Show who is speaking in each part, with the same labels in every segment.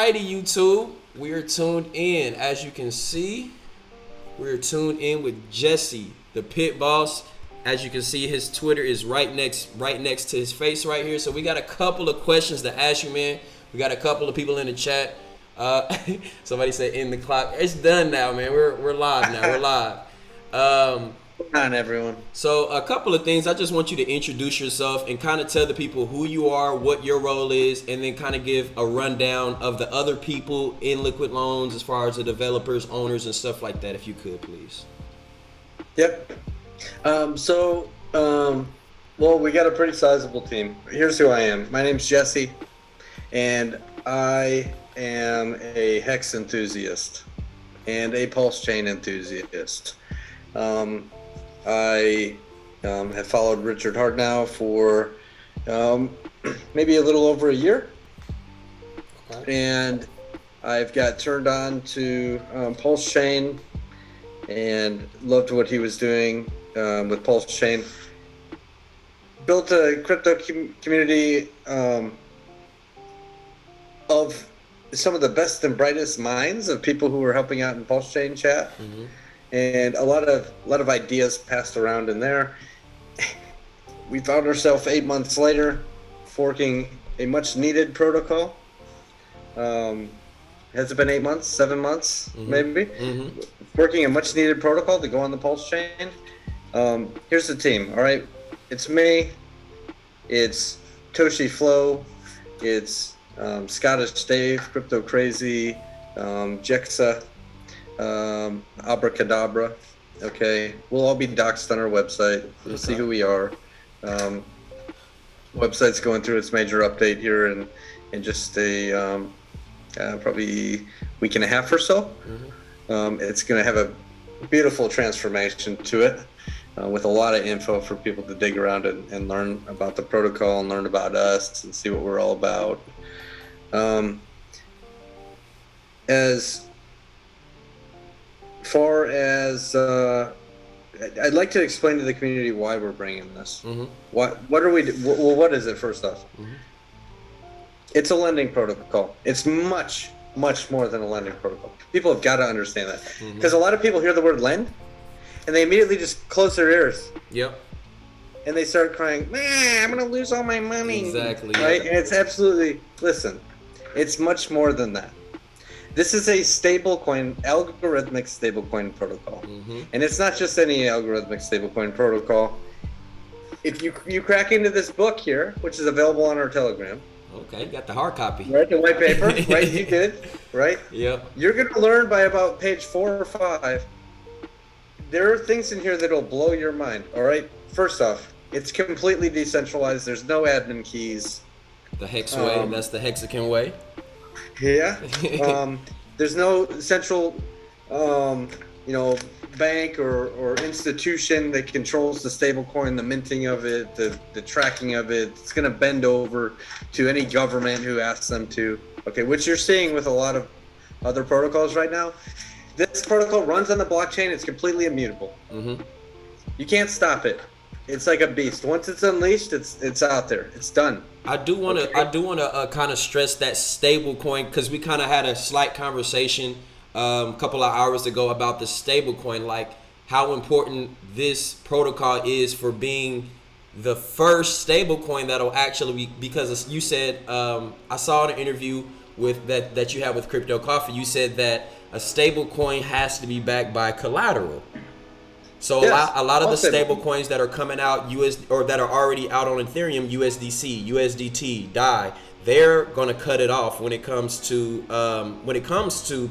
Speaker 1: Alrighty, YouTube. We are tuned in. As you can see, we're tuned in with Jesse, the pit boss. As you can see, his Twitter is right next to his face right here. So we got a couple of questions to ask you, man. We got a couple of people in the chat. Somebody said in the clock. It's done now, man. We're live now. We're live.
Speaker 2: Come on, everyone.
Speaker 1: So a couple of things. I just want you to introduce yourself and kind of tell the people who you are, what your role is, and then kind of give a rundown of the other people in Liquid Loans as far as the developers, owners, and stuff like that, if you could, please.
Speaker 2: Yep. Well, we got a pretty sizable team. Here's who I am. My name's Jesse, and I am a Hex enthusiast and a pulse chain enthusiast. I have followed Richard Hart now for maybe a little over a year. Okay. And I've got turned on to Pulse Chain and loved what he was doing with Pulse Chain. Built a crypto community of some of the best and brightest minds of people who were helping out in Pulse Chain chat. Mm-hmm. And a lot of ideas passed around in there. We found ourselves 8 months later forking a much needed protocol. Has it been 8 months, 7 months, mm-hmm. maybe? Mm-hmm. Working a much needed protocol to go on the Pulse Chain. Here's the team, all right? It's me, it's Toshi Flow, it's Scottish Dave, Crypto Crazy, Jexa, Abracadabra. Okay, we'll all be doxed on our website. You'll see who we are. Website's going through its major update here in just a probably week and a half or so. Mm-hmm. It's going to have a beautiful transformation to it with a lot of info for people to dig around and learn about the protocol and learn about us and see what we're all about. As far as I'd like to explain to the community why we're bringing this. Mm-hmm. What are we? Well, what is it first off? Mm-hmm. It's a lending protocol. It's much more than a lending protocol. People have got to understand that because a lot of people hear the word lend and they immediately just close their ears.
Speaker 1: Yep. And
Speaker 2: they start crying, man, I'm gonna lose all my money.
Speaker 1: Exactly.
Speaker 2: Right? Yeah. And it's absolutely, listen, it's much more than that. This is a stablecoin, algorithmic stablecoin protocol. Mm-hmm. And it's not just any algorithmic stablecoin protocol. If you crack into this book here, which is available on our Telegram.
Speaker 1: Okay, got the hard copy.
Speaker 2: Right, the white paper, right? You did, right?
Speaker 1: Yep.
Speaker 2: You're going to learn by about page 4 or 5. There are things in here that will blow your mind, all right? First off, it's completely decentralized. There's no admin keys.
Speaker 1: The Hex way, that's the Hexagon way.
Speaker 2: Yeah. There's no central, bank or institution that controls the stablecoin, the minting of it, the tracking of it. It's going to bend over to any government who asks them to. Okay, which you're seeing with a lot of other protocols right now. This protocol runs on the blockchain. It's completely immutable. Mm-hmm. You can't stop it. It's like a beast. Once it's unleashed, it's out there. It's done.
Speaker 1: I do want to kind of stress that stable coin because we kind of had a slight conversation a couple of hours ago about the stable coin, like how important this protocol is for being the first stable coin that'll actually be, because you said, I saw an interview with that you had with Crypto Coffee. You said that a stable coin has to be backed by collateral. So yes, a lot of the stable coins that are coming out or that are already out on Ethereum, USDC, USDT, DAI, they're going to cut it off when it comes to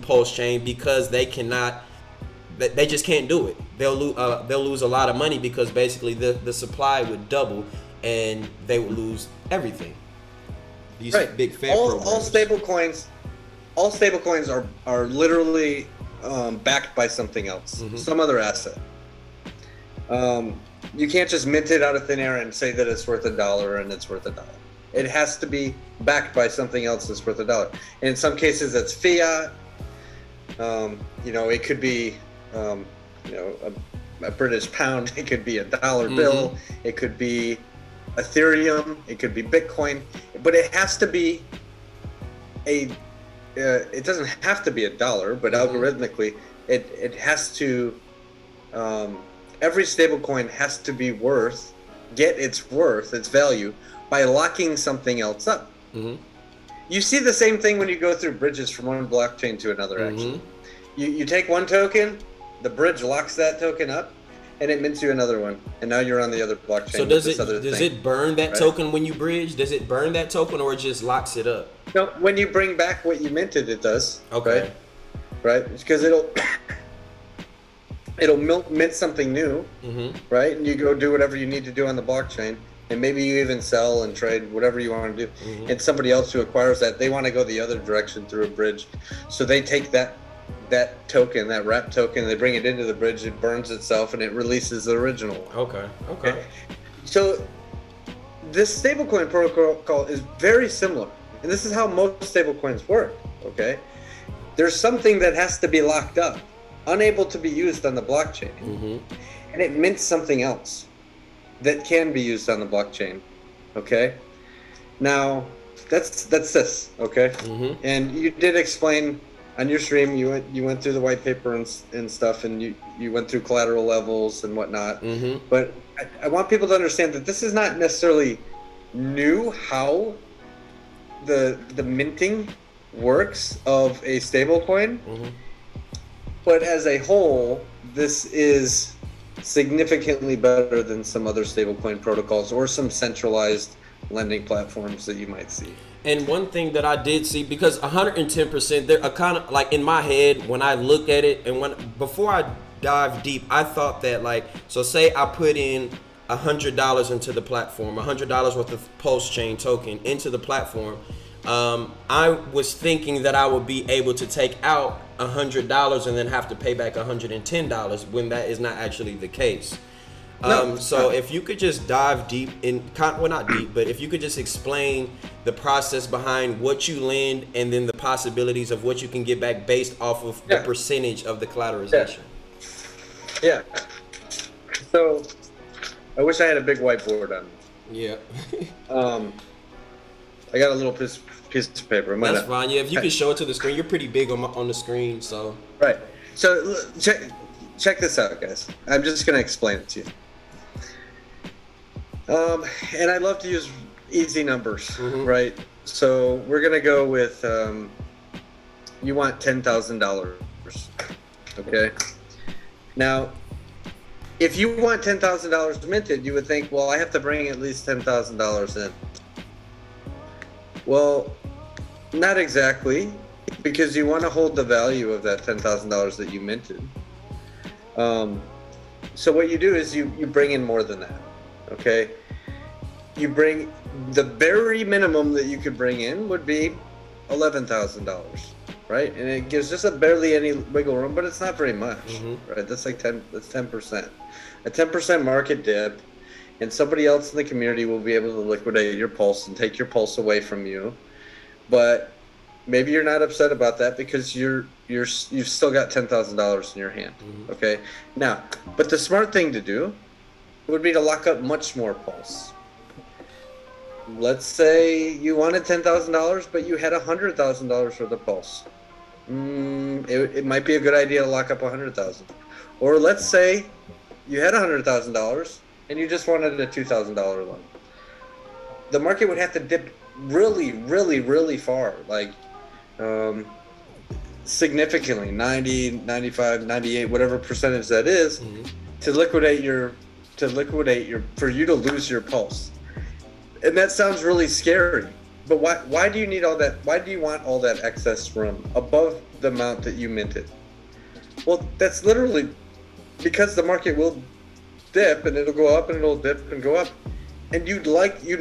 Speaker 1: Pulse Chain because they just can't do it. They'll lose a lot of money because basically the supply would double and they would lose everything. These
Speaker 2: right.
Speaker 1: Big fat programs.
Speaker 2: All stable coins are literally backed by something else, some other asset. You can't just mint it out of thin air and say that it's worth $1 and it's worth $1. It has to be backed by something else that's worth $1. And in some cases, it's fiat. It could be, a British pound. It could be a dollar bill. It could be Ethereum. It could be Bitcoin. But it has to be a it doesn't have to be $1, but algorithmically, it has to. Every stablecoin has to be get its value by locking something else up. You see the same thing when you go through bridges from one blockchain to another. Actually, you take one token, the bridge locks that token up, and it mints you another one, and now you're on the other blockchain.
Speaker 1: So does it burn that token when you bridge? Does it burn that token, or it just locks it up?
Speaker 2: No, when you bring back what you minted, it does.
Speaker 1: Okay.
Speaker 2: Right? Because it'll mint something new, right? And you go do whatever you need to do on the blockchain, and maybe you even sell and trade whatever you want to do. And somebody else who acquires that, they want to go the other direction through a bridge, so they take that token, that wrap token, they bring it into the bridge, it burns itself, and it releases the original one.
Speaker 1: Okay.
Speaker 2: So this stablecoin protocol is very similar, and this is how most stablecoins work. Okay, there's something that has to be locked up, unable to be used on the blockchain, and it mints something else that can be used on the blockchain. Okay, now that's this. Okay, and you did explain on your stream, you went through the white paper and stuff, and you went through collateral levels and whatnot. But I want people to understand that this is not necessarily new how the minting works of a stablecoin, but as a whole, this is significantly better than some other stablecoin protocols or some centralized lending platforms that you might see.
Speaker 1: And one thing that I did see, because 110%, they're kind of like in my head when I look at it, and before I dive deep, I thought that so say I put in $100 into the platform, $100 worth of Pulse Chain token into the platform. I was thinking that I would be able to take out $100 and then have to pay back $110 when that is not actually the case. So if you could just dive deep not deep, but if you could just explain the process behind what you lend and then the possibilities of what you can get back based off of the percentage of the collateralization.
Speaker 2: Yeah. So I wish I had a big whiteboard on me.
Speaker 1: Yeah.
Speaker 2: I got a little piece of paper.
Speaker 1: That's fine. Yeah, if you can show it to the screen, you're pretty big on the screen, so.
Speaker 2: Right. So check this out, guys. I'm just going to explain it to you. And I love to use easy numbers, right? So we're going to go with, you want $10,000, okay? Now, if you want $10,000 minted, you would think, well, I have to bring at least $10,000 in. Well, not exactly, because you want to hold the value of that $10,000 that you minted. So what you do is you bring in more than that, okay? You bring, the very minimum that you could bring in would be $11,000, right? And it gives just barely any wiggle room, but it's not very much, right? That's like 10%. A 10% market dip, and somebody else in the community will be able to liquidate your pulse and take your pulse away from you. But maybe you're not upset about that because you've still got $10,000 in your hand. Okay. Now, but the smart thing to do would be to lock up much more pulse. Let's say you wanted $10,000, but you had $100,000 worth of pulse. It might be a good idea to lock up $100,000. Or let's say you had $100,000 and you just wanted a $2,000 loan. The market would have to dip really, really, really far, like significantly, 90, 95, 98, whatever percentage that is, to liquidate for you to lose your pulse. And that sounds really scary. But why do you need all that? Why do you want all that excess room above the amount that you minted? Well, that's literally because the market will dip and it'll go up and it'll dip and go up. And you'd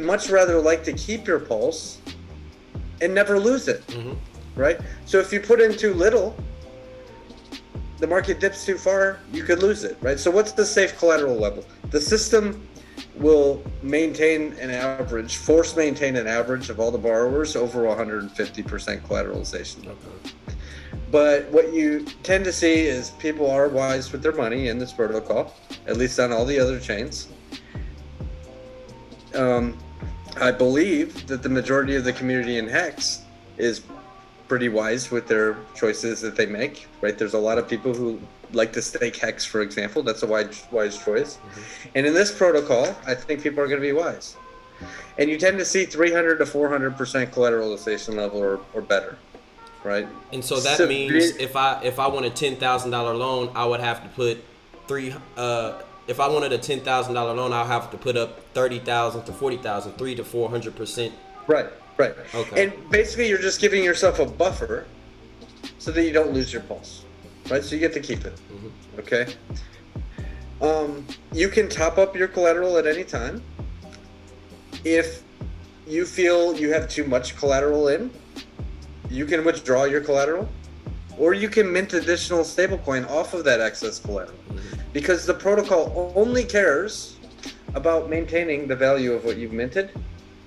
Speaker 2: much rather like to keep your pulse and never lose it, right? So if you put in too little, the market dips too far, you could lose it, right? So what's the safe collateral level? The system will force maintain an average of all the borrowers over 150% collateralization. Okay. But what you tend to see is people are wise with their money in this protocol, at least on all the other chains. I believe that the majority of the community in Hex is pretty wise with their choices that they make, right? There's a lot of people who like to stake Hex, for example. That's a wise choice. And in this protocol, I think people are going to be wise. And you tend to see 300 to 400% collateralization level or better, right?
Speaker 1: And so that means if I want a $10,000 loan, I would have to put if I wanted a $10,000 loan, I'll have to put up 30,000 to 40,000, 300 to 400%.
Speaker 2: Right.
Speaker 1: Okay.
Speaker 2: And basically, you're just giving yourself a buffer so that you don't lose your pulse, right? So you get to keep it. Okay. You can top up your collateral at any time. If you feel you have too much collateral in, you can withdraw your collateral, or you can mint additional stablecoin off of that excess collateral, because the protocol only cares about maintaining the value of what you've minted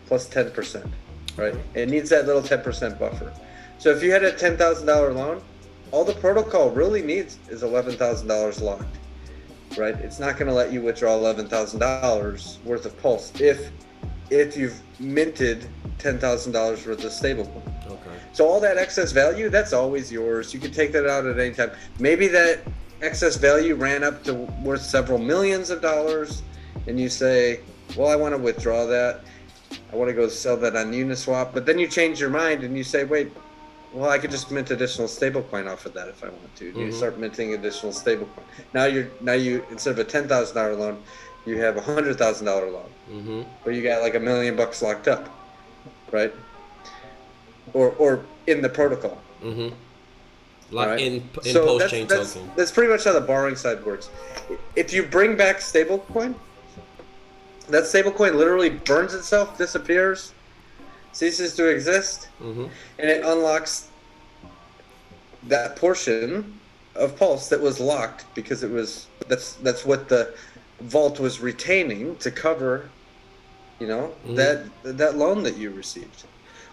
Speaker 2: plus 10%, right? It needs that little 10% buffer. So if you had a $10,000 loan, all the protocol really needs is $11,000 locked, right? It's not going to let you withdraw $11,000 worth of pulse if you've minted $10,000 worth of stablecoin.
Speaker 1: Okay.
Speaker 2: So all that excess value, that's always yours. You can take that out at any time. Maybe that excess value ran up to worth several millions of dollars, and you say, well, I want to withdraw that. I want to go sell that on Uniswap. But then you change your mind and you say, wait, well, I could just mint additional stablecoin off of that if I want to. You start minting additional stablecoin. Now you instead of a $10,000 loan, you have a $100,000 loan, where you got like $1 million locked up, right? Or in the protocol,
Speaker 1: like
Speaker 2: right?
Speaker 1: in
Speaker 2: so
Speaker 1: post-chain token.
Speaker 2: That's pretty much how the borrowing side works. If you bring back stablecoin, that stablecoin literally burns itself, disappears, ceases to exist, and it unlocks that portion of pulse that was locked because it was that's what the vault was retaining to cover, that loan that you received.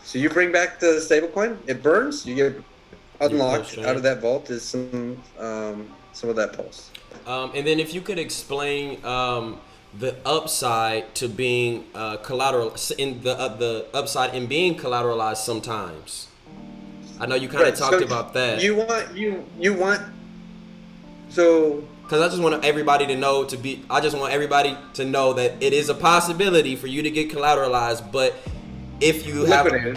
Speaker 2: So you bring back the stablecoin, it burns, you get unlocked out of that vault is some of that pulse.
Speaker 1: And then if you could explain the upside to being collateral in the upside in being collateralized sometimes. I know you kind of talked about that.
Speaker 2: You want so.
Speaker 1: Because I just want everybody to know that it is a possibility for you to get collateralized, but if you liquidated,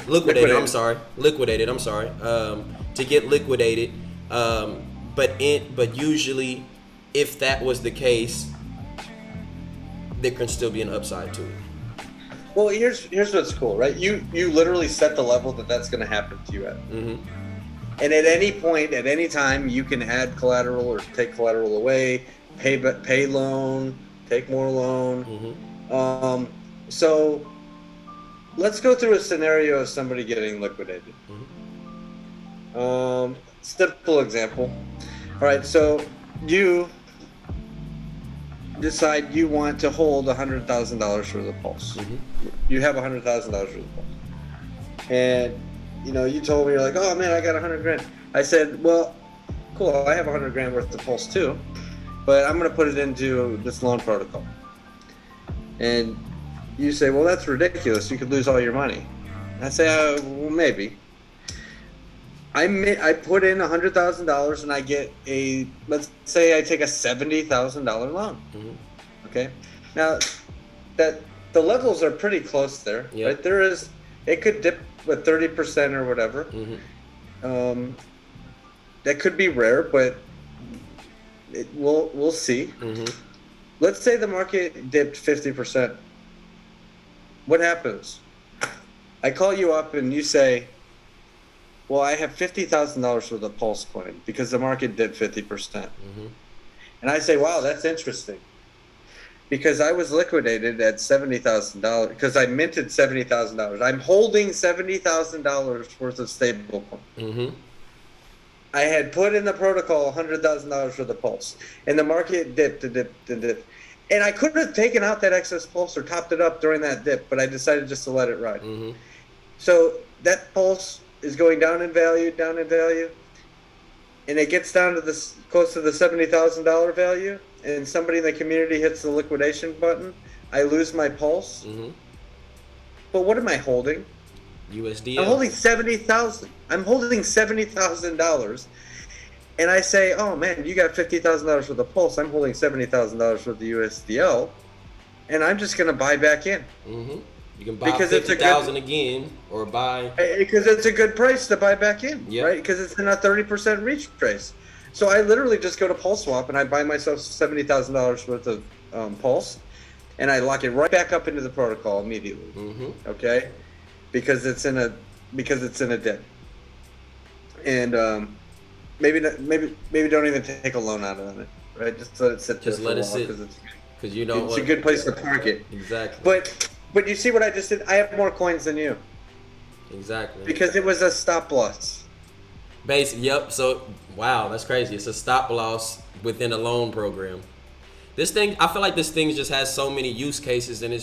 Speaker 1: to get liquidated, but usually if that was the case, there can still be an upside to it.
Speaker 2: Well, here's what's cool, right? You literally set the level that's going to happen to you at. And at any point, at any time, you can add collateral or take collateral away, pay loan, take more loan. So let's go through a scenario of somebody getting liquidated. Simple example. All right, so you decide you want to hold $100,000 worth of pulse. You have $100,000 worth of pulse. And you told me, you're like, oh man, I got 100 grand. I said, well, cool, I have 100 grand worth of pulse too, but I'm going to put it into this loan protocol. And you say, well, that's ridiculous. You could lose all your money. And I say, well, maybe. I put in $100,000 and I get let's say I take a $70,000 loan. Okay. Now that the levels are pretty close there, right? It could dip with 30% or whatever. That could be rare, but we'll see. Let's say the market dipped 50%. What happens? I call you up and you say, well, I have $50,000 worth of pulse coin because the market dipped 50%. And I say, wow, that's interesting. Because I was liquidated at $70,000 because I minted $70,000. I'm holding $70,000 worth of stablecoin. I had put in the protocol $100,000 worth of pulse, and the market dipped and dipped and dipped. And I could have taken out that excess pulse or topped it up during that dip, but I decided just to let it ride. So that pulse is going down in value, and it gets down to close to the $70,000 value, and somebody in the community hits the liquidation button. I lose my pulse. But what am I holding?
Speaker 1: USDL.
Speaker 2: I'm holding $70,000. I'm holding $70,000, and I say, "Oh man, you got $50,000 worth of Pulse. I'm holding $70,000 worth of USDL, and I'm just gonna buy back in."
Speaker 1: Mm-hmm. You can buy
Speaker 2: Because
Speaker 1: 50,000 again, or buy.
Speaker 2: Because it's a good price to buy back in,
Speaker 1: Yep.
Speaker 2: right? Because it's in a 30% retrace. So I literally just go to Pulse Swap and I buy myself $70,000 worth of Pulse, and I lock it right back up into the protocol immediately.
Speaker 1: Mm-hmm.
Speaker 2: Okay, because it's in a dip, and maybe don't even take a loan out on it, right? Just let it sit.
Speaker 1: Just let it sit. Because you know
Speaker 2: it's a good place to park it.
Speaker 1: Exactly.
Speaker 2: But you see what I just did? I have more coins than you.
Speaker 1: Exactly.
Speaker 2: Because it was a stop loss.
Speaker 1: Yep. So wow, that's crazy. It's a stop loss within a loan program. This thing, I feel like this thing just has so many use cases, and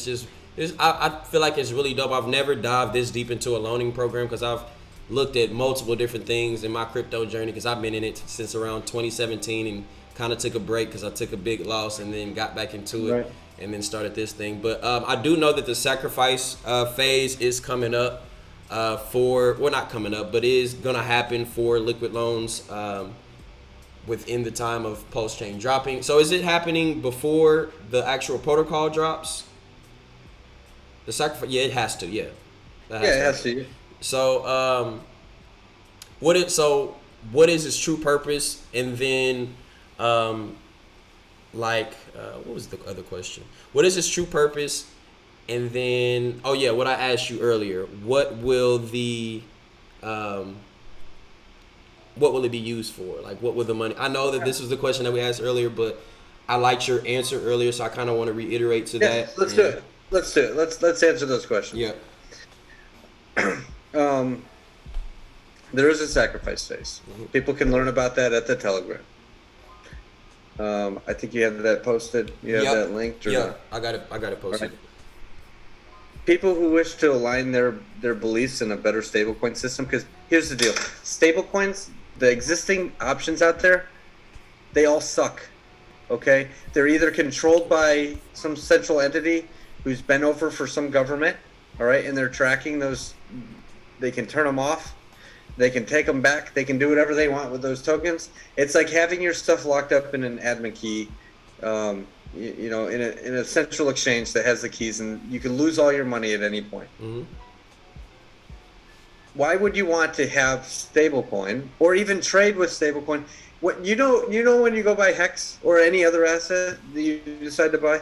Speaker 1: I feel like it's really dope. I've never dived this deep into a loaning program because I've looked at multiple different things in my crypto journey because I've been in it since around 2017 and kind of took a break because I took a big loss and then got back into it. Right. And then started this thing. But I do know that the sacrifice phase is coming up not coming up, but is going to happen for liquid loans within the time of Pulse Chain dropping. So is it happening before the actual protocol drops? The sacrifice, yeah, it has to, yeah.
Speaker 2: It has to.
Speaker 1: So what is its true purpose? And then what was the other question? What is its true purpose? And then, what I asked you earlier, what will it be used for? Like, what will the money? I know that this was the question that we asked earlier, but I liked your answer earlier, so I kind of want to reiterate to that.
Speaker 2: Let's do it. Let's answer those questions.
Speaker 1: Yeah.
Speaker 2: There is a sacrifice phase. Mm-hmm. People can learn about that at the Telegram. I think you have that posted. You have that linked.
Speaker 1: Yeah, I got it posted.
Speaker 2: Right. People who wish to align their beliefs in a better stablecoin system, because here's the deal: stablecoins, the existing options out there, they all suck. Okay, they're either controlled by some central entity who's bent over for some government, all right, and they're tracking those. They can turn them off. They can take them back. They can do whatever they want with those tokens. It's like having your stuff locked up in an admin key, in a central exchange that has the keys, and you can lose all your money at any point. Mm-hmm. Why would you want to have stablecoin or even trade with stablecoin? What you know when you go buy Hex or any other asset that you decide to buy,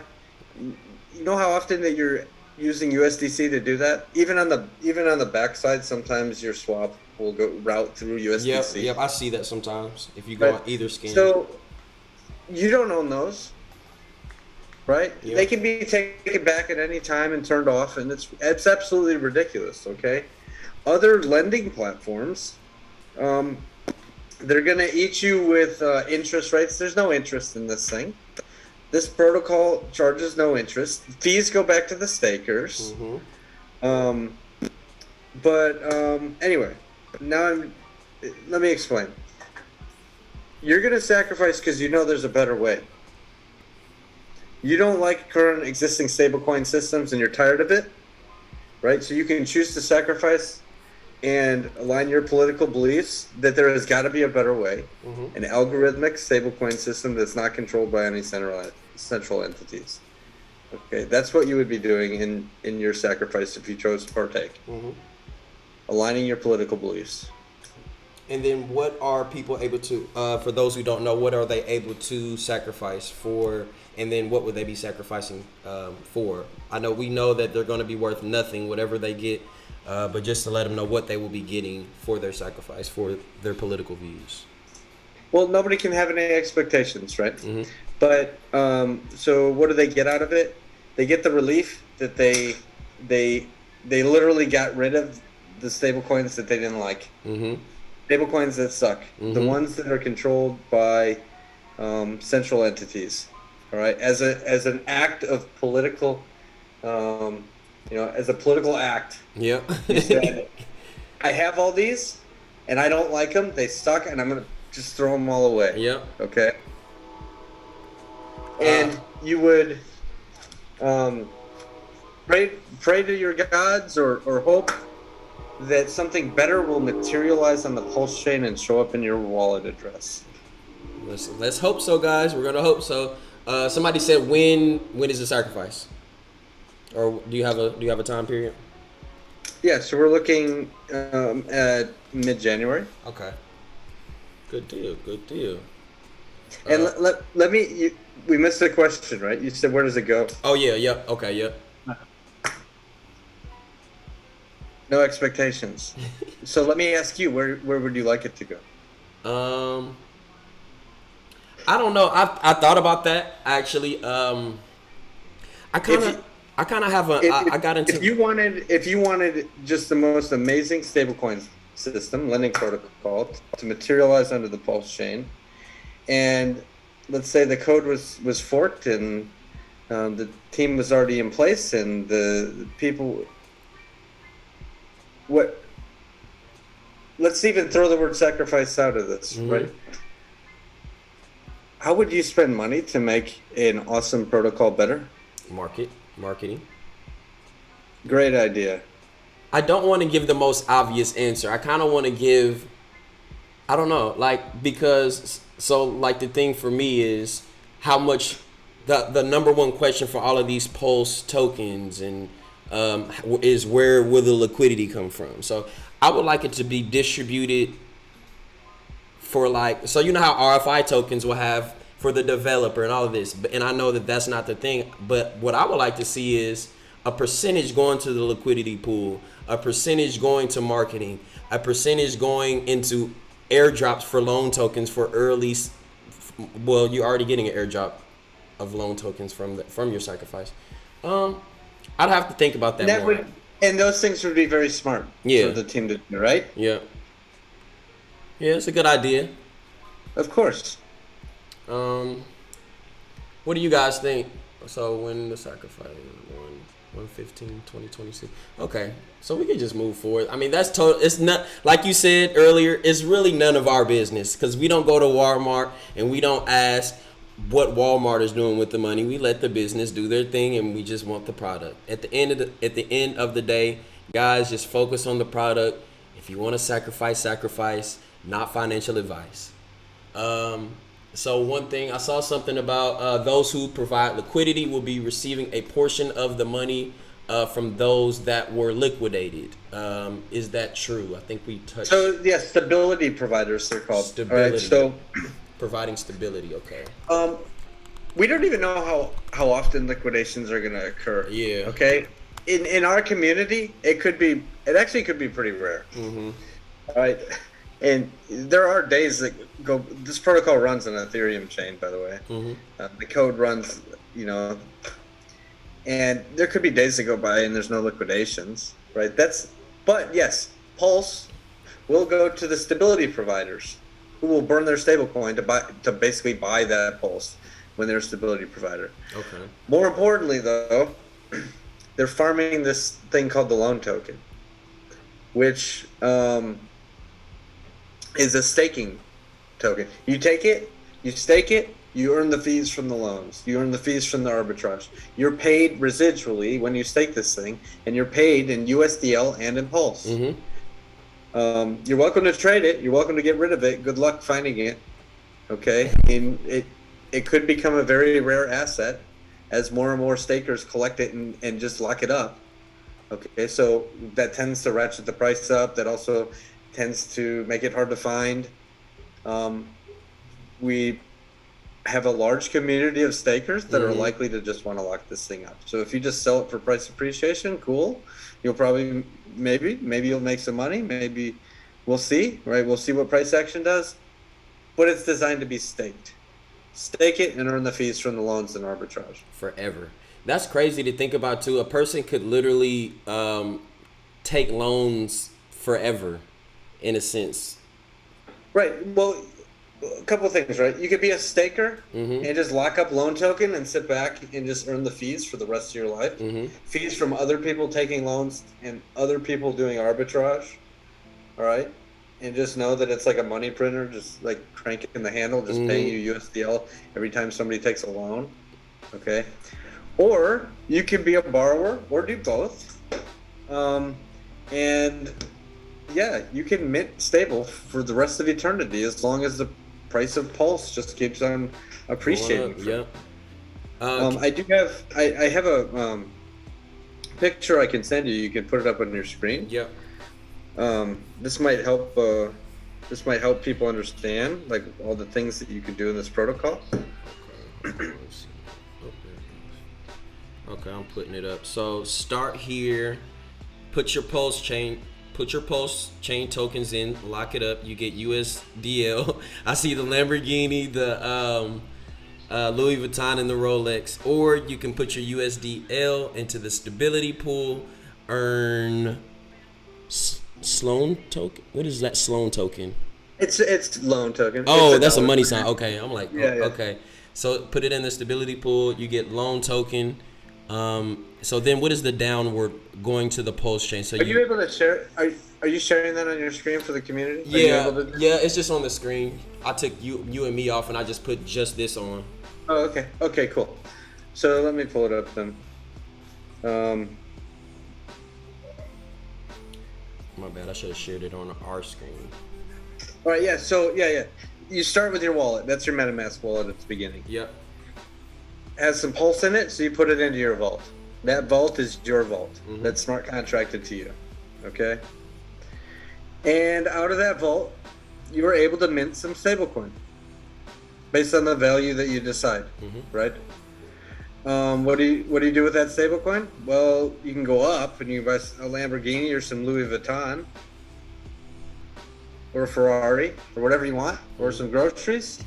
Speaker 2: you know how often that you're using USDC to do that? Even on the backside, sometimes your swap will go route through USDC.
Speaker 1: Yep, I see that sometimes if you go on either scheme.
Speaker 2: So you don't own those, right? Yep. They can be taken back at any time and turned off, and it's absolutely ridiculous. Okay, other lending platforms, they're gonna eat you with interest rates. There's no interest in this thing. This protocol charges no interest. Fees go back to the stakers. Mm-hmm. Anyway, now let me explain. You're going to sacrifice because you know there's a better way. You don't like current existing stablecoin systems and you're tired of it, right? So you can choose to sacrifice and align your political beliefs that there has got to be a better way, mm-hmm. an algorithmic stablecoin system that's not controlled by any central entities. Okay, that's what you would be doing in your sacrifice if you chose to partake. Mm-hmm. Aligning your political beliefs.
Speaker 1: And then what are people able to, for those who don't know, what are they able to sacrifice for? And then what would they be sacrificing for? We know that they're going to be worth nothing, whatever they get, but just to let them know what they will be getting for their sacrifice, for their political views.
Speaker 2: Well, nobody can have any expectations, right? Mm-hmm. But so what do they get out of it? They get the relief that they literally got rid of the stable coins that they didn't like. Mm-hmm. Stable coins that suck. Mm-hmm. The ones that are controlled by central entities. All right, as an act of political, as a political act.
Speaker 1: Yep.
Speaker 2: You said, I have all these, and I don't like them. They suck, and I'm gonna just throw them all away.
Speaker 1: Yep.
Speaker 2: Okay. And you would pray to your gods or hope that something better will materialize on the Pulse chain and show up in your wallet address.
Speaker 1: Let's hope so, guys. We're gonna hope so. Somebody said when is the sacrifice? Or do you have a time period?
Speaker 2: Yeah, so we're looking at mid-January.
Speaker 1: Okay. Good deal. Good deal.
Speaker 2: And let me. We missed the question, right? You said where does it go?
Speaker 1: Oh yeah. Yep. Yeah, okay. Yep. Yeah.
Speaker 2: No expectations. So let me ask you, where would you like it to go?
Speaker 1: I don't know. I thought about that actually. I kind of have a. I got into.
Speaker 2: If you wanted just the most amazing stablecoin system, lending protocol to materialize under the Pulse chain, and let's say the code was forked and the team was already in place and the people. Let's even throw the word sacrifice out of this, right? How would you spend money to make an awesome protocol better?
Speaker 1: Marketing.
Speaker 2: Great idea.
Speaker 1: I don't want to give the most obvious answer. I kind of want to give, I don't know, like, because, so like the thing for me is how much, the number one question for all of these Pulse tokens and is where will the liquidity come from? So I would like it to be distributed for like, so you know how RFI tokens will have for the developer and all of this, and I know that that's not the thing, but what I would like to see is a percentage going to the liquidity pool, a percentage going to marketing, a percentage going into airdrops for loan tokens for early, well, you're already getting an airdrop of loan tokens from your sacrifice. I'd have to think about that more.
Speaker 2: And those things would be very smart for the team to do, right?
Speaker 1: Yeah. Yeah, it's a good idea.
Speaker 2: Of course.
Speaker 1: What do you guys think? So when the sacrifice 1/15/2026. Okay, so we can just move forward. I mean, that's total. It's not like you said earlier. It's really none of our business because we don't go to Walmart and we don't ask what Walmart is doing with the money. We let the business do their thing and we just want the product. At the end of the day, guys, just focus on the product. If you want to sacrifice, not financial advice. So one thing, I saw something about those who provide liquidity will be receiving a portion of the money from those that were liquidated. Is that true? I think we touched.
Speaker 2: So yeah, stability providers they're called.
Speaker 1: Stability.
Speaker 2: Right, so
Speaker 1: providing stability. Okay.
Speaker 2: We don't even know how often liquidations are going to occur.
Speaker 1: Yeah.
Speaker 2: Okay. In our community, it actually could be pretty rare.
Speaker 1: Mm-hmm.
Speaker 2: All right. And there are days that go. This protocol runs on an Ethereum chain, by the way.
Speaker 1: Mm-hmm.
Speaker 2: The code runs, and there could be days that go by and there's no liquidations, right? But yes, Pulse will go to the stability providers, who will burn their stablecoin to basically buy that Pulse when they're a stability provider.
Speaker 1: Okay.
Speaker 2: More importantly, though, they're farming this thing called the loan token, which is a staking token. You take it, you stake it, you earn the fees from the loans. You earn the fees from the arbitrage. You're paid residually when you stake this thing, and you're paid in USDL and in Pulse.
Speaker 1: Mm-hmm.
Speaker 2: You're welcome to trade it. You're welcome to get rid of it. Good luck finding it. Okay? And it could become a very rare asset as more and more stakers collect it and just lock it up. Okay, so that tends to ratchet the price up. That also tends to make it hard to find. We have a large community of stakers that are likely to just want to lock this thing up. So if you just sell it for price appreciation, cool. You'll probably, maybe you'll make some money. Maybe we'll see, right? We'll see what price action does. But it's designed to be staked. Stake it and earn the fees from the loans and arbitrage.
Speaker 1: Forever. That's crazy to think about too. A person could literally take loans forever, in a sense.
Speaker 2: Right. Well, a couple of things, right? You could be a staker and just lock up loan token and sit back and just earn the fees for the rest of your life. Fees from other people taking loans and other people doing arbitrage. All right. And just know that it's like a money printer, just like cranking the handle, just paying you USDL every time somebody takes a loan. Okay. Or you can be a borrower or do both. And yeah, you can mint stable for the rest of eternity as long as the price of Pulse just keeps on
Speaker 1: Going
Speaker 2: appreciating.
Speaker 1: up. Yep.
Speaker 2: I do have I have a picture I can send you. You can put it up on your screen.
Speaker 1: Yep.
Speaker 2: This might help. This might help people understand like all the things that you can do in this protocol.
Speaker 1: Let's see. Oh, there it goes. Okay, I'm putting it up. So start here. Put your pulse chain. Put your pulse chain tokens in. Lock it up. You get USDL. I see the Lamborghini, the Louis Vuitton, and the Rolex. Or you can put your USDL into the stability pool. Earn Sloan token. What is that Sloan token?
Speaker 2: It's loan token.
Speaker 1: Oh,
Speaker 2: It's
Speaker 1: that's a
Speaker 2: dollar.
Speaker 1: money sign. Okay, I'm like,
Speaker 2: Yeah, yeah.
Speaker 1: okay. So put it in the stability pool. You get loan token. So then, what is the downward going to the pulse chain? So
Speaker 2: Are you able to share? Are you sharing that on your screen for the community? Are you
Speaker 1: yeah,
Speaker 2: able to-
Speaker 1: yeah. It's just on the screen. I took you and me off, and I just put just this on.
Speaker 2: Oh, okay. Okay, cool. So let me pull it up then.
Speaker 1: My bad. I should have shared it on our screen.
Speaker 2: All right. Yeah. So yeah. You start with your wallet. That's your MetaMask wallet at the beginning.
Speaker 1: Yep.
Speaker 2: Has some Pulse in it, so you put it into your vault. That vault is your vault.
Speaker 1: Mhm.
Speaker 2: That's smart contracted to you. Okay. And out of that vault, you are able to mint some stablecoin based on the value that you decide.
Speaker 1: Mhm.
Speaker 2: Right. What do you do with that stablecoin? Well, you can go up and you buy a Lamborghini or some Louis Vuitton or a Ferrari or whatever you want, or some groceries,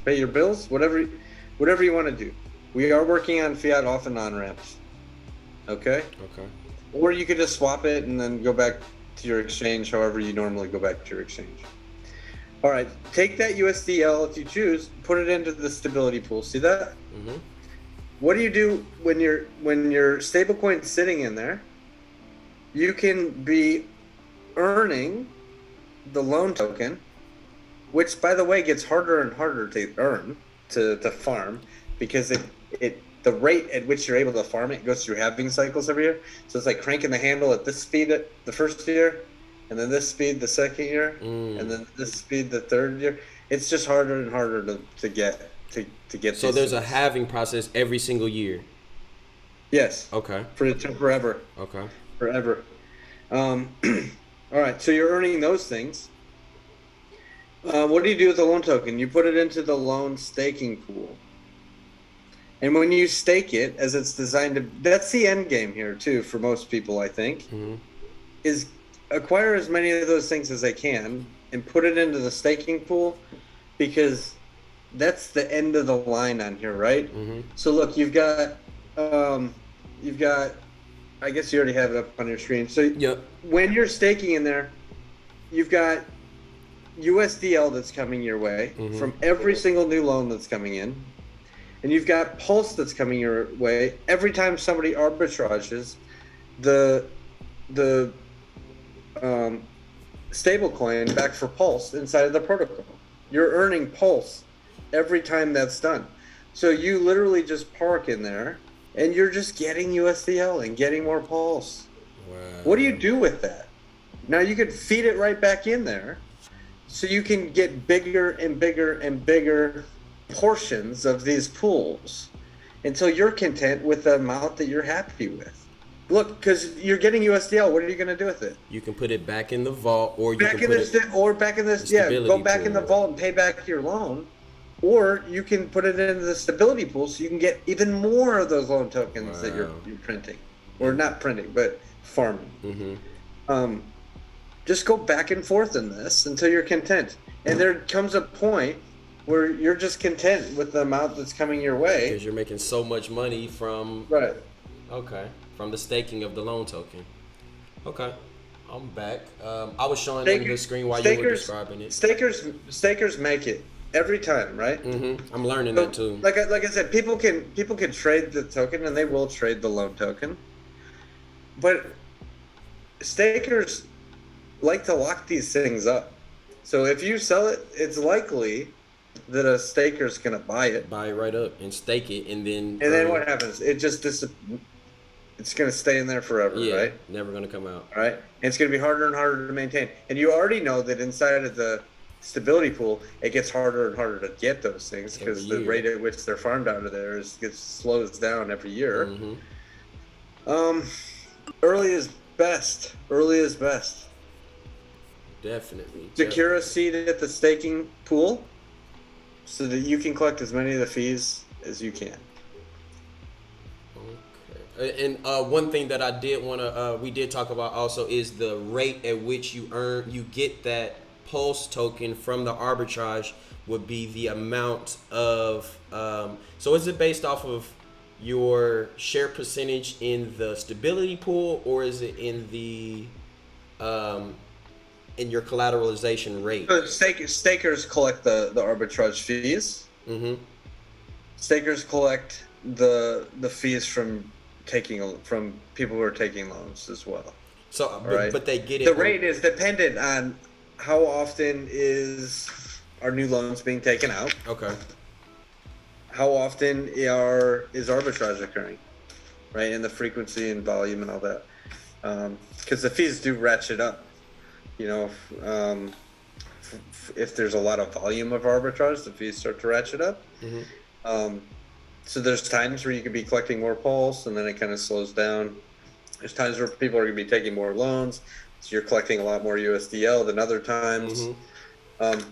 Speaker 2: pay your bills, whatever you want to do. We are working on fiat off and on ramps. Okay?
Speaker 1: Okay.
Speaker 2: Or you could just swap it and then go back to your exchange however you normally go back to your exchange. All right, take that USDL if you choose, put it into the stability pool. See that?
Speaker 1: Mhm.
Speaker 2: What do you do when your stablecoin's sitting in there? You can be earning the loan token, which by the way gets harder and harder to earn to farm because the rate at which you're able to farm it goes through halving cycles every year. So it's like cranking the handle at this speed at the first year, and then this speed the second year, and then this speed the third year. It's just harder and harder to get to get.
Speaker 1: So there's a halving process every single year.
Speaker 2: Yes.
Speaker 1: Okay.
Speaker 2: Forever.
Speaker 1: Okay.
Speaker 2: Forever. All right, so you're earning those things. What do you do with the loan token? You put it into the loan staking pool. And when you stake it, as it's designed to, that's the end game here too for most people, I think, is acquire as many of those things as they can and put it into the staking pool because that's the end of the line on here, right? So look, you've got, I guess you already have it up on your screen. So
Speaker 1: Yep.
Speaker 2: when you're staking in there, you've got USDL that's coming your way from every single new loan that's coming in. And you've got Pulse that's coming your way. Every time somebody arbitrages the stablecoin back for Pulse inside of the protocol. You're earning Pulse every time that's done. So you literally just park in there and you're just getting USDL and getting more Pulse.
Speaker 1: Wow.
Speaker 2: What do you do with that? Now you could feed it right back in there so you can get bigger and bigger and bigger portions of these pools until you're content with the amount that you're happy with. Look, because you're getting USDL, what are you going to do with it?
Speaker 1: You can put it back in the vault, or you
Speaker 2: Back
Speaker 1: can
Speaker 2: in
Speaker 1: put
Speaker 2: this,
Speaker 1: it.
Speaker 2: or back in this,
Speaker 1: the
Speaker 2: yeah.
Speaker 1: stability
Speaker 2: Go back in the
Speaker 1: pool.
Speaker 2: vault and pay back your loan, or you can put it into the stability pool so you can get even more of those loan tokens that you're printing, or not printing, but farming. Just go back and forth in this until you're content, and there comes a point where you're just content with the amount that's coming your way.
Speaker 1: Because you're making so much money from
Speaker 2: Right.
Speaker 1: Okay, from the staking of the loan token. Okay, I'm back. I was showing on the screen while you were describing it.
Speaker 2: Stakers make it every time, right?
Speaker 1: I'm learning that too.
Speaker 2: Like I said, people can trade the token, and they will trade the loan token. But stakers like to lock these things up. So if you sell it, it's likely that a staker's gonna buy it.
Speaker 1: Buy it right up and stake it, and then.
Speaker 2: And then what happens? It just it's going to stay in there forever,
Speaker 1: Yeah,
Speaker 2: right?
Speaker 1: never gonna come out.
Speaker 2: Right? And it's going to be harder and harder to maintain. And you already know that inside of the stability pool, it gets harder and harder to get those things because the rate at which they're farmed out of there slows down every year. Early is best. Early is best.
Speaker 1: Definitely.
Speaker 2: Secure a seat at the staking pool so that you can collect as many of the fees as you can.
Speaker 1: Okay. And one thing that I did want to, we did talk about also is the rate at which you get that Pulse token from the arbitrage would be the amount of, so is it based off of your share percentage in the stability pool, or is it in the, in your collateralization rate?
Speaker 2: So stakers collect the arbitrage fees. Stakers collect the fees from people who are taking loans as well.
Speaker 1: So,
Speaker 2: right?
Speaker 1: But they get it.
Speaker 2: The rate is dependent on how often are new loans being taken out.
Speaker 1: Okay.
Speaker 2: How often is arbitrage occurring, right? And the frequency and volume and all that, because the fees do ratchet up. You know, if there's a lot of volume of arbitrage, the fees start to ratchet up. So there's times where you could be collecting more pulse, and then it kind of slows down. There's times where people are going to be taking more loans, so you're collecting a lot more USDL than other times. On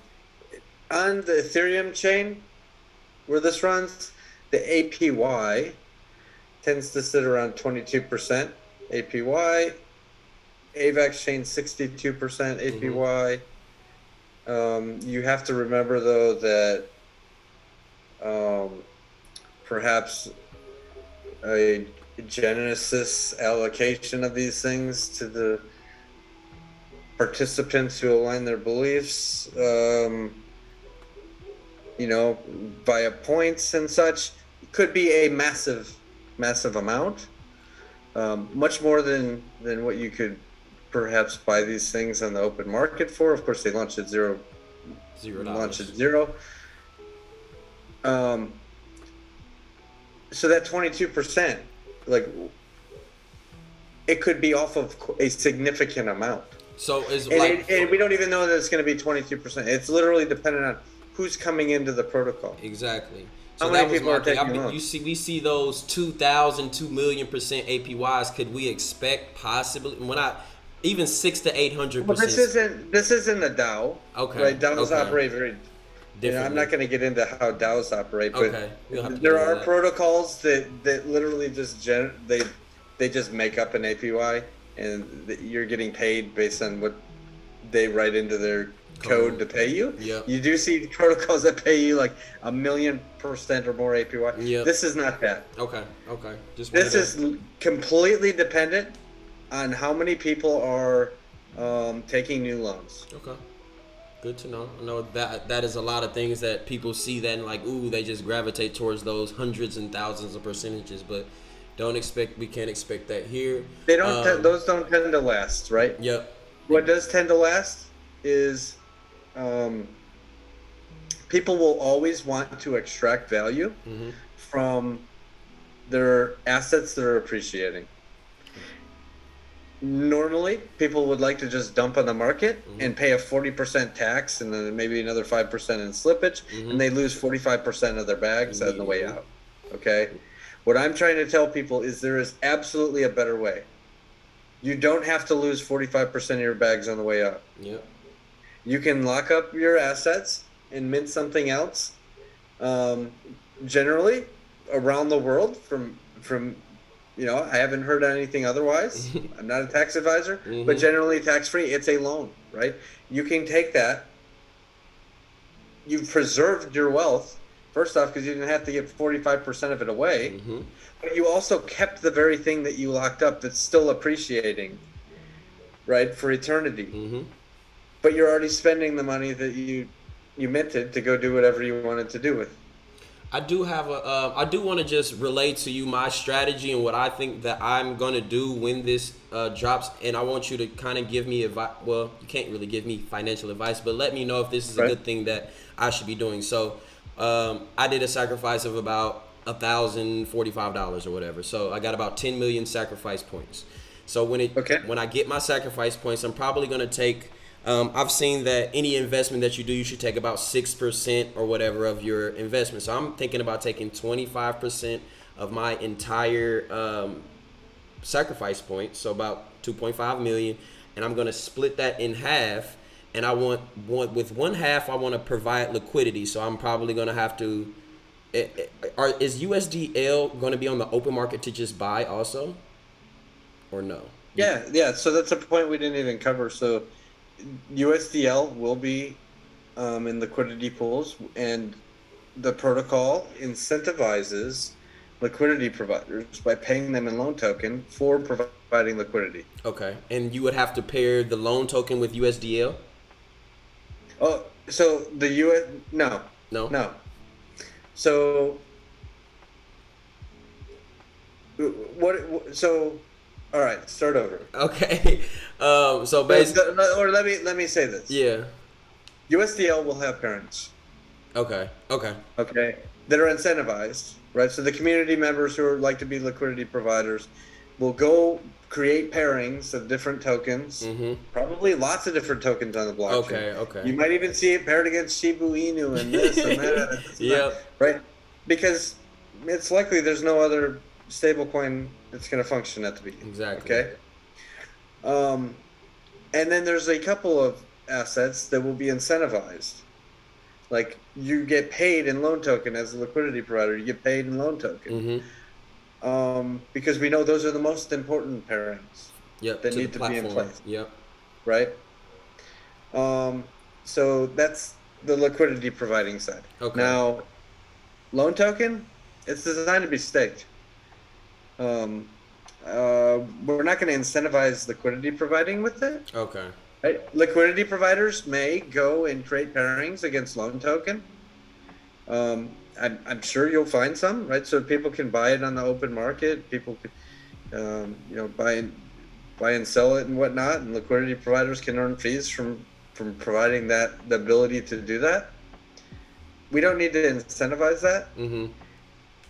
Speaker 2: the Ethereum chain, where this runs, the APY tends to sit around 22% APY. AVAX chain 62% APY. You have to remember though that perhaps a Genesis allocation of these things to the participants who align their beliefs, via points and such, could be a massive amount, much more than what you could perhaps buy these things on the open market for. Of course, they launch at zero. Launch at zero. So that 22%, like, it could be off of a significant amount.
Speaker 1: So
Speaker 2: and we don't even know that it's going to be 22%. It's literally dependent on who's coming into the protocol.
Speaker 1: Exactly. So
Speaker 2: how many people are taking loans?
Speaker 1: We see those 2,000, 2 million% APYs. Could we expect possibly even 600 to 800%?
Speaker 2: Well, this isn't a DAO.
Speaker 1: Okay.
Speaker 2: Right? DAOs operate very differently. I'm not going to get into how DAOs operate, but there are protocols that literally just they just make up an APY, and you're getting paid based on what they write into their code to pay you. You do see protocols that pay you like 1,000,000% or more APY. This is not that.
Speaker 1: Okay.
Speaker 2: This is completely dependent on how many people are taking new loans.
Speaker 1: Okay. Good to know. I know that is a lot of things that people see that and like, ooh, they just gravitate towards those hundreds and thousands of percentages, but we can't expect that here.
Speaker 2: They don't. Those don't tend to last, right?
Speaker 1: Yep.
Speaker 2: What does tend to last is people will always want to extract value from their assets that are appreciating. Normally, people would like to just dump on the market and pay a 40% tax and then maybe another 5% in slippage, and they lose 45% of their bags on the way out. Okay? What I'm trying to tell people is there is absolutely a better way. You don't have to lose 45% of your bags on the way out.
Speaker 1: Yep.
Speaker 2: You can lock up your assets and mint something else. Generally, around the world, from I haven't heard anything otherwise. I'm not a tax advisor, but generally tax-free. It's a loan, right? You can take that. You've preserved your wealth, first off, because you didn't have to give 45% of it away. But you also kept the very thing that you locked up that's still appreciating, right, for eternity. But you're already spending the money that you minted to go do whatever you wanted to do with.
Speaker 1: I do want to just relay to you my strategy and what I think that I'm going to do when this drops. And I want you to kind of give me advice. Well, you can't really give me financial advice, but let me know if this is a good thing that I should be doing. So I did a sacrifice of about $1,045 or whatever. So I got about 10 million sacrifice points. So when I get my sacrifice points, I'm probably going to take. I've seen that any investment that you do, you should take about 6% or whatever of your investment. So I'm thinking about taking 25% of my entire sacrifice points, so about 2.5 million, and I'm going to split that in half. And I want with one half, I want to provide liquidity. So I'm probably going to have to. Is USDL going to be on the open market to just buy also, or no?
Speaker 2: Yeah. So that's a point we didn't even cover. So USDL will be in liquidity pools, and the protocol incentivizes liquidity providers by paying them in loan token for providing liquidity.
Speaker 1: Okay, and you would have to pair the loan token with USDL.
Speaker 2: Oh, so the US no. So what? So all right, start over.
Speaker 1: Okay, so basically,
Speaker 2: or let me say this.
Speaker 1: Yeah.
Speaker 2: USDL will have parents.
Speaker 1: Okay.
Speaker 2: That are incentivized, right? So the community members who like to be liquidity providers will go create pairings of different tokens.
Speaker 1: Mm-hmm.
Speaker 2: Probably lots of different tokens on the blockchain.
Speaker 1: Okay.
Speaker 2: You might even see it paired against Shiba Inu and this and that.
Speaker 1: Yeah.
Speaker 2: Right? Because it's likely there's no other stablecoin that's going to function at the beginning.
Speaker 1: Exactly.
Speaker 2: Okay. And then there's a couple of assets that will be incentivized. Like you get paid in loan token as a liquidity provider. You get paid in loan token.
Speaker 1: Mm-hmm.
Speaker 2: Because we know those are the most important pairings that need to be in place.
Speaker 1: Yep.
Speaker 2: Right? So that's the liquidity providing side.
Speaker 1: Okay.
Speaker 2: Now, loan token, it's designed to be staked. We're not going to incentivize liquidity providing with it.
Speaker 1: Okay.
Speaker 2: Right? Liquidity providers may go and create pairings against loan token. I'm sure you'll find some, right? So people can buy it on the open market. People can, buy and sell it and whatnot. And liquidity providers can earn fees from providing the ability to do that. We don't need to incentivize that.
Speaker 1: Mm-hmm.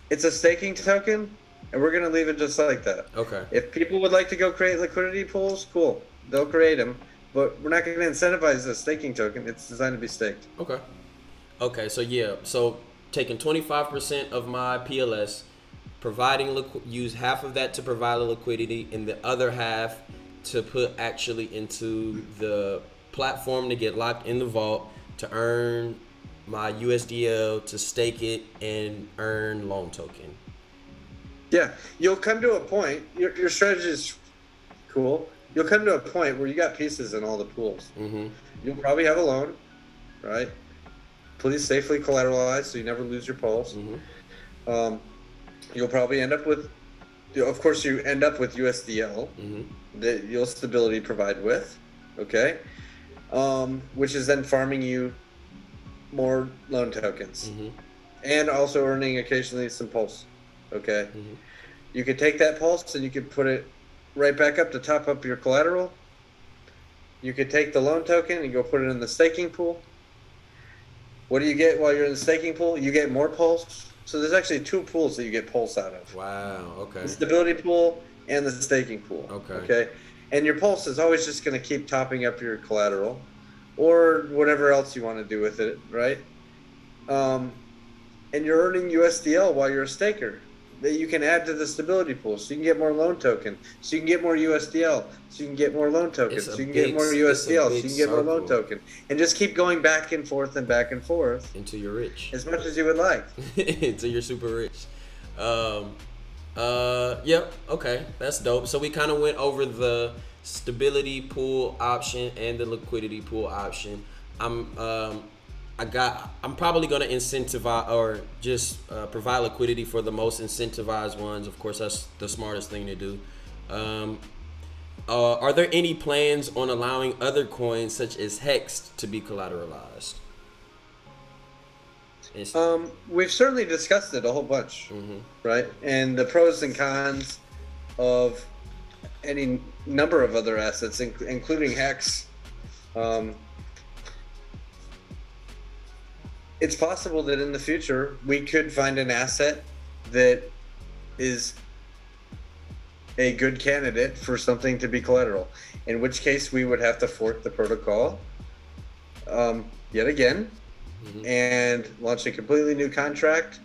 Speaker 2: It's a staking token, and we're going to leave it just like that.
Speaker 1: Okay.
Speaker 2: If people would like to go create liquidity pools, cool. They'll create them. But we're not going to incentivize the staking token. It's designed to be staked.
Speaker 1: Okay. So taking 25% of my PLS, use half of that to provide the liquidity, and the other half to put actually into the platform to get locked in the vault to earn my USDL, to stake it and earn loan token.
Speaker 2: Yeah, you'll come to a point. Your strategy is cool. You'll come to a point where you got pieces in all the pools.
Speaker 1: Mm-hmm.
Speaker 2: You'll probably have a loan, right? Please safely collateralized so you never lose your pulse.
Speaker 1: Mm-hmm.
Speaker 2: You'll probably end up with, of course, you end up with USDL
Speaker 1: mm-hmm.
Speaker 2: that you'll stability provide with, okay? Which is then farming you more loan tokens,
Speaker 1: mm-hmm.
Speaker 2: and also earning occasionally some pulse, okay?
Speaker 1: Mm-hmm.
Speaker 2: You could take that pulse and you could put it right back up to top up your collateral. You could take the loan token and go put it in the staking pool. What do you get while you're in the staking pool? You get more pulse. So there's actually two pools that you get pulse out of.
Speaker 1: Wow, okay.
Speaker 2: The stability pool and the staking pool. Okay. And your pulse is always just going to keep topping up your collateral or whatever else you want to do with it, right? And you're earning USDL while you're a staker that you can add to the stability pool. So you can get more loan token. So you can get more USDL. So you can get more loan token. So you can get more USDL. So you can get more loan token. And just keep going back and forth
Speaker 1: until you're rich.
Speaker 2: As much as you would like.
Speaker 1: Until you're super rich. Yep. Okay. That's dope. So we kind of went over the stability pool option and the liquidity pool option. I'm probably going to incentivize or just provide liquidity for the most incentivized ones. Of course, that's the smartest thing to do. Are there any plans on allowing other coins such as Hexed to be collateralized?
Speaker 2: We've certainly discussed it a whole bunch,
Speaker 1: mm-hmm.
Speaker 2: right? And the pros and cons of any number of other assets, including Hex. It's possible that in the future we could find an asset that is a good candidate for something to be collateral, in which case we would have to fork the protocol yet again and launch a completely new contract.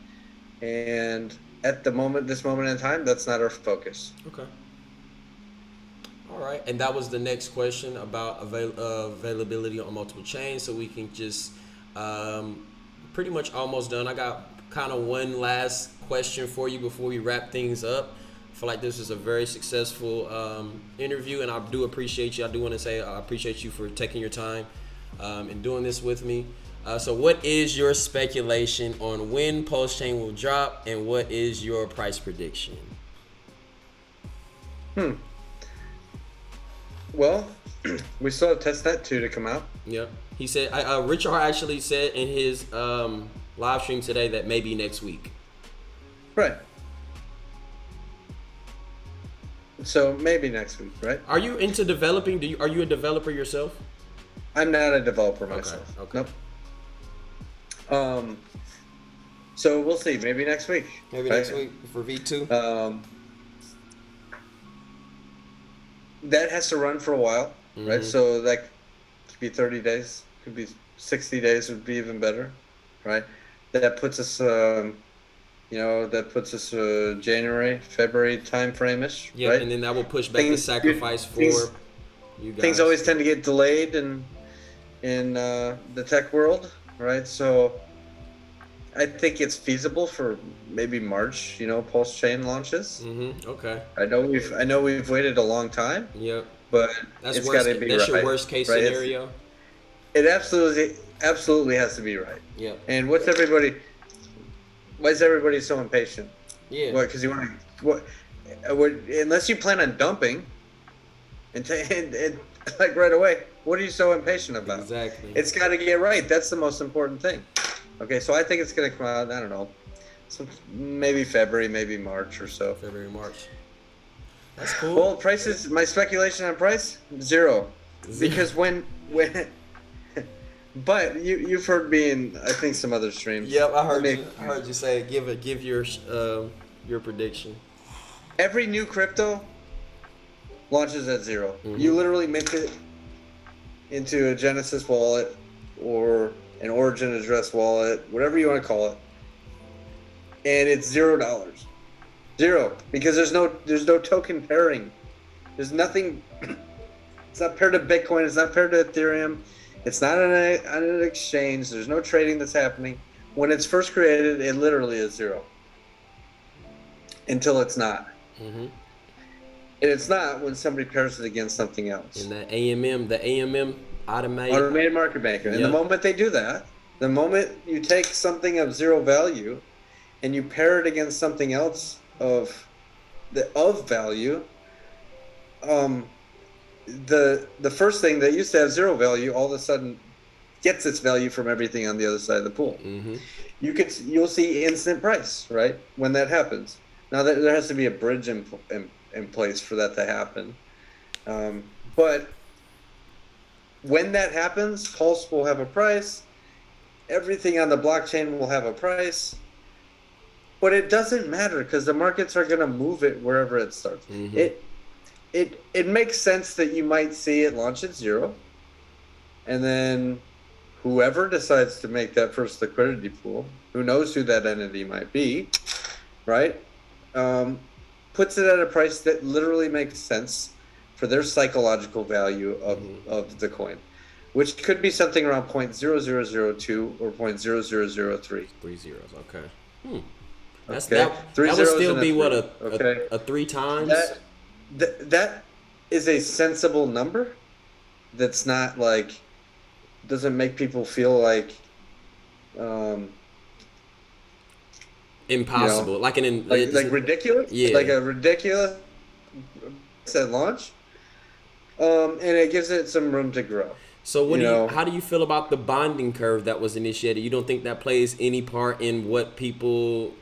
Speaker 2: And at this moment in time, that's not our focus.
Speaker 1: Okay. All right. And that was the next question about availability on multiple chains. So we can just pretty much almost done. I got kind of one last question for you before we wrap things up. I feel like this is a very successful interview, and I do appreciate you. I do want to say I appreciate you for taking your time and doing this with me. So what is your speculation on when Pulse Chain will drop, and what is your price prediction?
Speaker 2: Well, we still have testnet 2 to come out.
Speaker 1: Yep. He said, Richard actually said in his live stream today that maybe next week.
Speaker 2: Right. So maybe next week, right?
Speaker 1: Are you into developing? Are you a developer yourself?
Speaker 2: I'm not a developer myself.
Speaker 1: Okay.
Speaker 2: Nope. So we'll see. Maybe next week.
Speaker 1: Maybe
Speaker 2: right?
Speaker 1: next week for V2.
Speaker 2: That has to run for a while, right? So that could be 30 days, could be 60 days, would be even better, right? That puts us, January, February time frame-ish,
Speaker 1: yeah,
Speaker 2: right?
Speaker 1: And then that will push back the sacrifice for you guys.
Speaker 2: Things always tend to get delayed in the tech world, right? So I think it's feasible for maybe March, Pulse Chain launches.
Speaker 1: Okay.
Speaker 2: I know we've waited a long time.
Speaker 1: Yep.
Speaker 2: But it's got to be
Speaker 1: that's
Speaker 2: right.
Speaker 1: Your worst case
Speaker 2: right?
Speaker 1: scenario.
Speaker 2: It absolutely has to be right.
Speaker 1: Yeah.
Speaker 2: And why is everybody so impatient?
Speaker 1: Yeah.
Speaker 2: What? Because you want unless you plan on dumping, and like right away, what are you so impatient about?
Speaker 1: Exactly.
Speaker 2: It's got to get right. That's the most important thing. Okay, so I think it's going to come out, I don't know, maybe February, maybe March or so.
Speaker 1: February, March. That's cool.
Speaker 2: Well, prices, my speculation on price, zero. Because when but you've heard me in, I think, some other streams.
Speaker 1: Yep, I heard you say give your prediction.
Speaker 2: Every new crypto launches at zero. You literally mint it into a Genesis wallet or an origin address wallet, whatever you want to call it, and it's $0. Zero, because there's no token pairing. There's nothing. It's not paired to Bitcoin. It's not paired to Ethereum. It's not on an exchange. There's no trading that's happening. When it's first created, it literally is zero. Until it's not. And it's not when somebody pairs it against something else.
Speaker 1: And the AMM
Speaker 2: automated market maker. And the moment they do that, the moment you take something of zero value and you pair it against something else of value, the first thing that used to have zero value all of a sudden gets its value from everything on the other side of the pool. You'll see instant price, right, when that happens. Now there has to be a bridge in place for that to happen, but when that happens, Pulse will have a price. Everything on the blockchain will have a price. But it doesn't matter because the markets are going to move it wherever it starts. It makes sense that you might see it launch at zero, and then whoever decides to make that first liquidity pool, who knows who that entity might be, right? Puts it at a price that literally makes sense for their psychological value of the coin, which could be something around 0.0002 or 0.0003.
Speaker 1: 3 zeros, okay.
Speaker 2: That
Speaker 1: would still be what, a 3 times?
Speaker 2: That is a sensible number. That's not like, doesn't make people feel like
Speaker 1: impossible, like
Speaker 2: ridiculous.
Speaker 1: Yeah,
Speaker 2: like a ridiculous at launch. And it gives it some room to grow.
Speaker 1: So how do you feel about the bonding curve that was initiated? You don't think that plays any part in what people,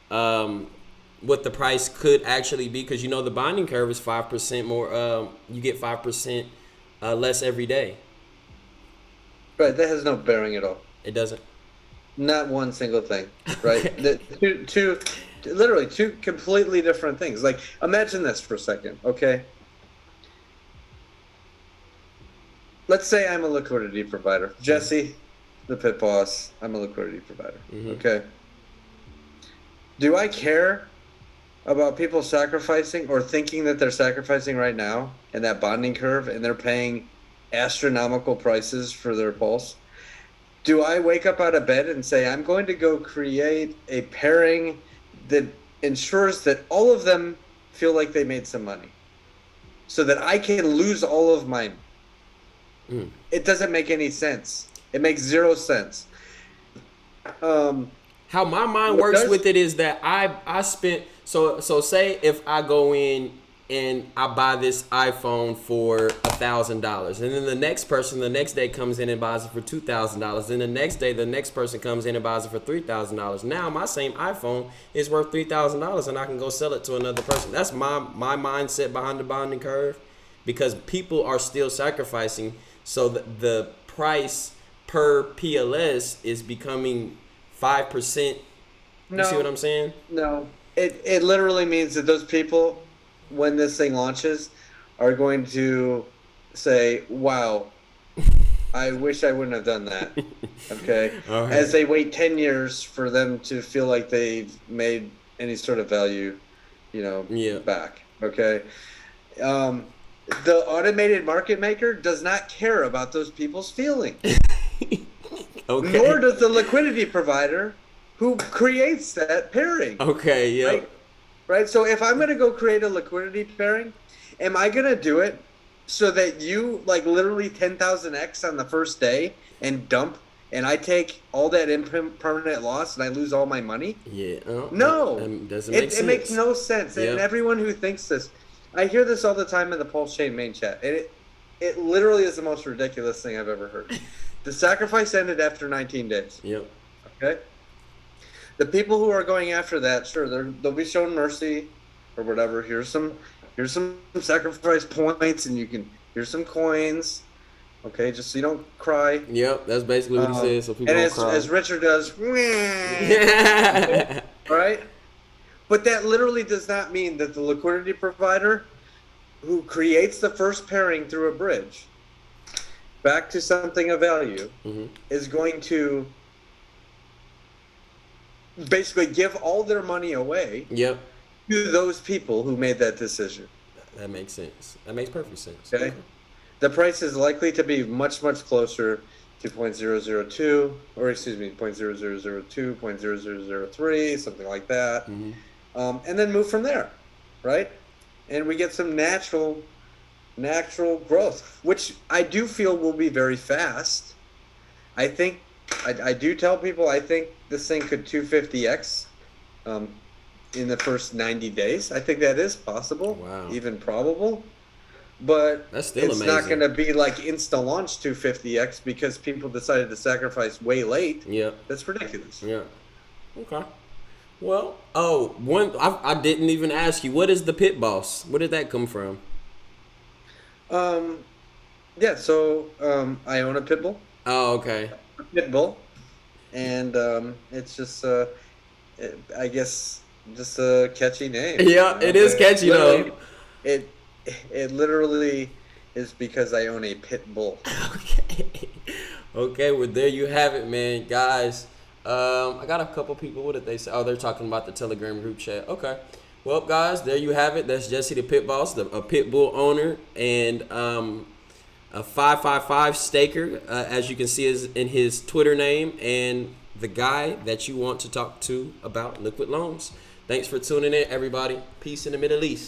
Speaker 1: what the price could actually be? Because the bonding curve is 5% more. You get 5% less every day.
Speaker 2: Right. That has no bearing at all.
Speaker 1: It doesn't.
Speaker 2: Not one single thing. Right. Literally two completely different things. Like, imagine this for a second, okay? Let's say I'm a liquidity provider. Jesse, the pit boss, I'm a liquidity provider. Okay. Do I care about people sacrificing or thinking that they're sacrificing right now in that bonding curve and they're paying astronomical prices for their pulse? Do I wake up out of bed and say, I'm going to go create a pairing that ensures that all of them feel like they made some money so that I can lose all of mine? It doesn't make any sense. It makes zero sense.
Speaker 1: How my mind works with it is that I spent so say if I go in and I buy this iPhone for $1,000, and then the next person the next day comes in and buys it for $2,000, then the next day the next person comes in and buys it for $3,000. Now my same iPhone is worth $3,000 and I can go sell it to another person. That's my mindset behind the bonding curve, because people are still sacrificing, so the price per PLS is becoming 5%. You see what I'm saying?
Speaker 2: No. It literally means that those people, when this thing launches, are going to say, wow, I wish I wouldn't have done that. Okay? Right. As they wait 10 years for them to feel like they've made any sort of value, back. Okay? The automated market maker does not care about those people's feelings. Okay. Nor does the liquidity provider who creates that pairing.
Speaker 1: Okay, yeah.
Speaker 2: Right? So if I'm going to go create a liquidity pairing, am I going to do it so that you literally 10,000x on the first day and dump, and I take all that impermanent loss and I lose all my money?
Speaker 1: Yeah.
Speaker 2: No.
Speaker 1: Doesn't make sense.
Speaker 2: It makes no sense. Yep. And everyone who thinks this, I hear this all the time in the Pulse Chain main chat, and it literally is the most ridiculous thing I've ever heard. The sacrifice ended after 19 days.
Speaker 1: Yep.
Speaker 2: Okay? The people who are going after that, sure, they'll be shown mercy or whatever. Here's some sacrifice points, and here's some coins. Okay, just so you don't cry.
Speaker 1: Yep, that's basically what he says. So people
Speaker 2: don't
Speaker 1: cry.
Speaker 2: As Richard does, right? But that literally does not mean that the liquidity provider who creates the first pairing through a bridge back to something of value is going to basically give all their money away to those people who made that decision.
Speaker 1: That makes sense. That makes perfect sense.
Speaker 2: Okay. The price is likely to be much, much closer to 0.002, or excuse me, 0.0002, 0.0003, something like that. And then move from there, right? And we get some natural growth, which I do feel will be very fast. I think, I do tell people, I think this thing could 250x in the first 90 days. I think that is possible, even probable. But
Speaker 1: that's still
Speaker 2: it's
Speaker 1: amazing.
Speaker 2: Not going to be like insta launch 250x because people decided to sacrifice way late.
Speaker 1: Yeah, that's
Speaker 2: ridiculous.
Speaker 1: Yeah. Okay. Well, I didn't even ask you. What is the pit boss? Where did that come from?
Speaker 2: Yeah. So I own a pit bull.
Speaker 1: Oh, okay.
Speaker 2: A pit bull, and it's just I guess just a catchy name.
Speaker 1: Yeah, it is catchy though.
Speaker 2: It literally is because I own a pit bull.
Speaker 1: Okay, well, there you have it, man. Guys, I got a couple people. What did they say? Oh, they're talking about the Telegram group chat. Okay. Well, guys, there you have it. That's Jesse the Pit Boss, a pit bull owner, and a 555 staker, as you can see is in his Twitter name, and the guy that you want to talk to about liquid loans. Thanks for tuning in, everybody. Peace in the Middle East.